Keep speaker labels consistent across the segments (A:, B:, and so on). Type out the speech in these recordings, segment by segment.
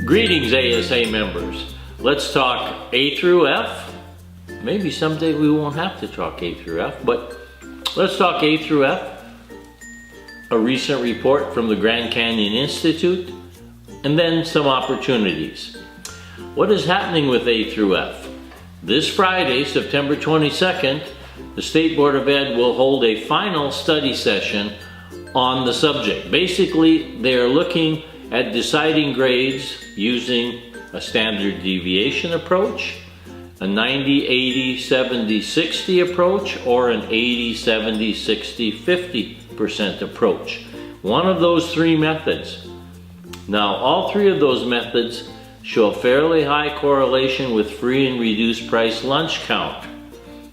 A: Greetings, ASA members. Let's talk A through F. Maybe someday we won't have to talk A through F, but let's talk A through F. A recent report from the Grand Canyon Institute, and then some opportunities. What is happening with A through F? This Friday, September 22nd, the State Board of Ed will hold a final study session on the subject. Basically, they are looking at deciding grades using a standard deviation approach, a 90, 80, 70, 60 approach, or an 80, 70, 60, 50% approach. One of those three methods. Now, all three of those methods show a fairly high correlation with free and reduced price lunch count.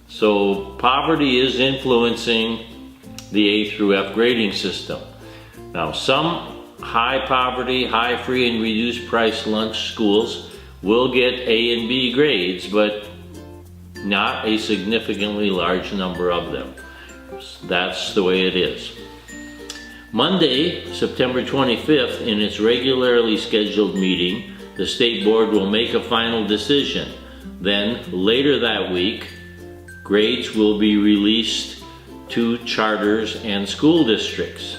A: So poverty is influencing the A through F grading system. Now, some high poverty, high free and reduced price lunch schools will get A and B grades, but not a significantly large number of them. That's the way it is. Monday, September 25th, in its regularly scheduled meeting, the State Board will make a final decision. Then, later that week, grades will be released to charters and school districts,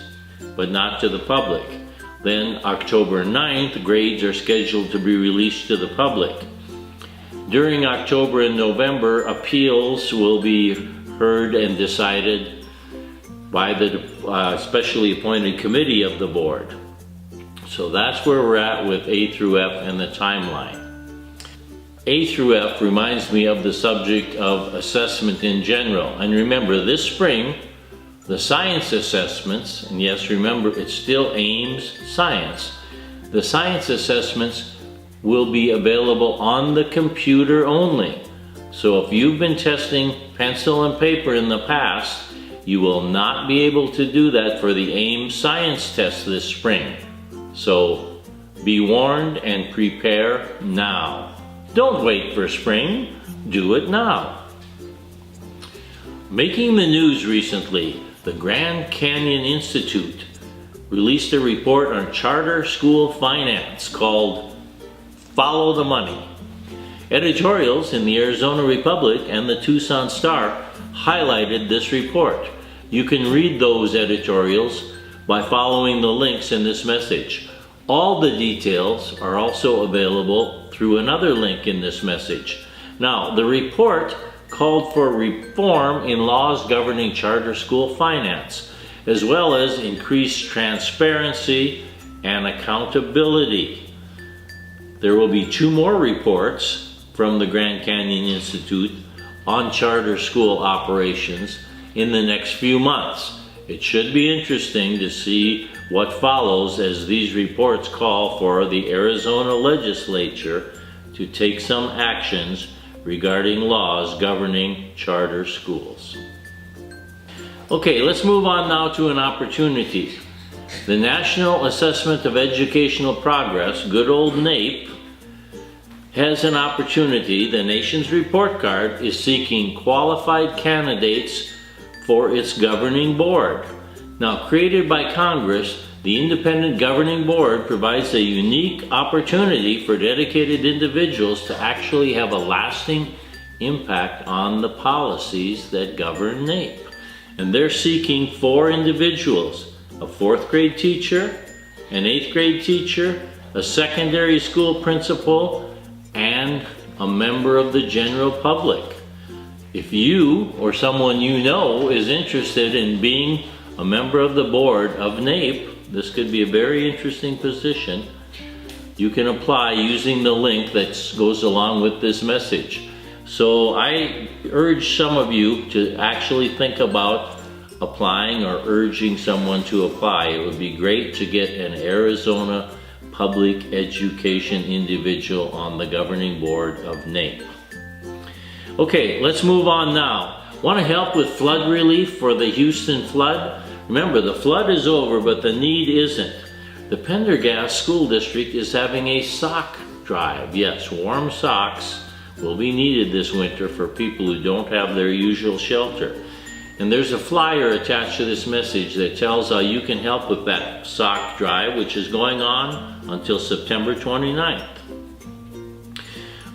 A: but not to the public. Then October 9th, grades are scheduled to be released to the public. During October and November, appeals will be heard and decided by the specially appointed committee of the board. So that's where we're at with A through F and the timeline. A through F reminds me of the subject of assessment in general. And remember, this spring, the science assessments, and yes, remember, it's still Ames Science. The science assessments will be available on the computer only. So if you've been testing pencil and paper in the past, you will not be able to do that for the Ames Science test this spring. So be warned and prepare now. Don't wait for spring, do it now. Making the news recently, the Grand Canyon Institute released a report on charter school finance called Follow the Money. Editorials in the Arizona Republic and the Tucson Star highlighted this report. You can read those editorials by following the links in this message. All the details are also available through another link in this message. Now, the report called for reform in laws governing charter school finance, as well as increased transparency and accountability. There will be two more reports from the Grand Canyon Institute on charter school operations in the next few months. It should be interesting to see what follows as these reports call for the Arizona legislature to take some actions regarding laws governing charter schools. Okay, let's move on now to an opportunity. The National Assessment of Educational Progress, good old NAEP, has an opportunity. The nation's report card is seeking qualified candidates for its governing board. Now, created by Congress, the independent governing board provides a unique opportunity for dedicated individuals to actually have a lasting impact on the policies that govern NAEP. And they're seeking 4 individuals: a 4th grade teacher, an 8th grade teacher, a secondary school principal, and a member of the general public. If you or someone you know is interested in being a member of the board of NAEP, this could be a very interesting position. You can apply using the link that goes along with this message. So I urge some of you to actually think about applying or urging someone to apply. It would be great to get an Arizona public education individual on the governing board of NAEP. Okay, let's move on now. Want to help with flood relief for the Houston flood? Remember, the flood is over, but the need isn't. The Pendergast School District is having a sock drive. Yes, warm socks will be needed this winter for people who don't have their usual shelter. And there's a flyer attached to this message that tells how you can help with that sock drive, which is going on until September 29th.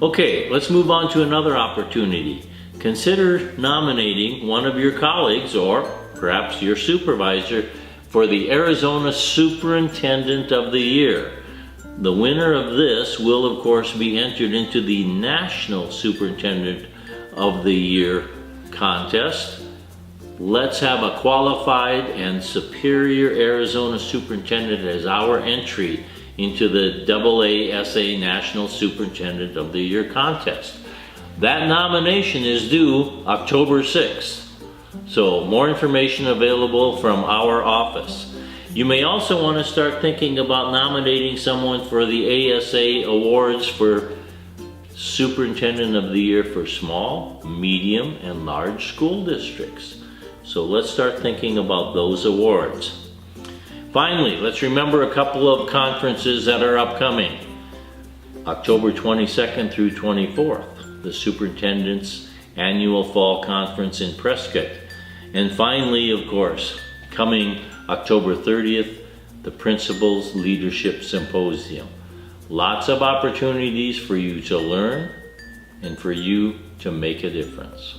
A: Okay, let's move on to another opportunity. Consider nominating one of your colleagues or perhaps your supervisor for the Arizona Superintendent of the Year. The winner of this will, of course, be entered into the National Superintendent of the Year contest. Let's have a qualified and superior Arizona superintendent as our entry into the AASA National Superintendent of the Year contest. That nomination is due October 6th. So more information available from our office. You may also want to start thinking about nominating someone for the ASA Awards for Superintendent of the Year for small, medium, and large school districts. So let's start thinking about those awards. Finally, let's remember a couple of conferences that are upcoming. October 22nd through 24th, the Superintendent's Annual Fall Conference in Prescott. And finally, of course, coming October 30th, the Principals Leadership Symposium. Lots of opportunities for you to learn and for you to make a difference.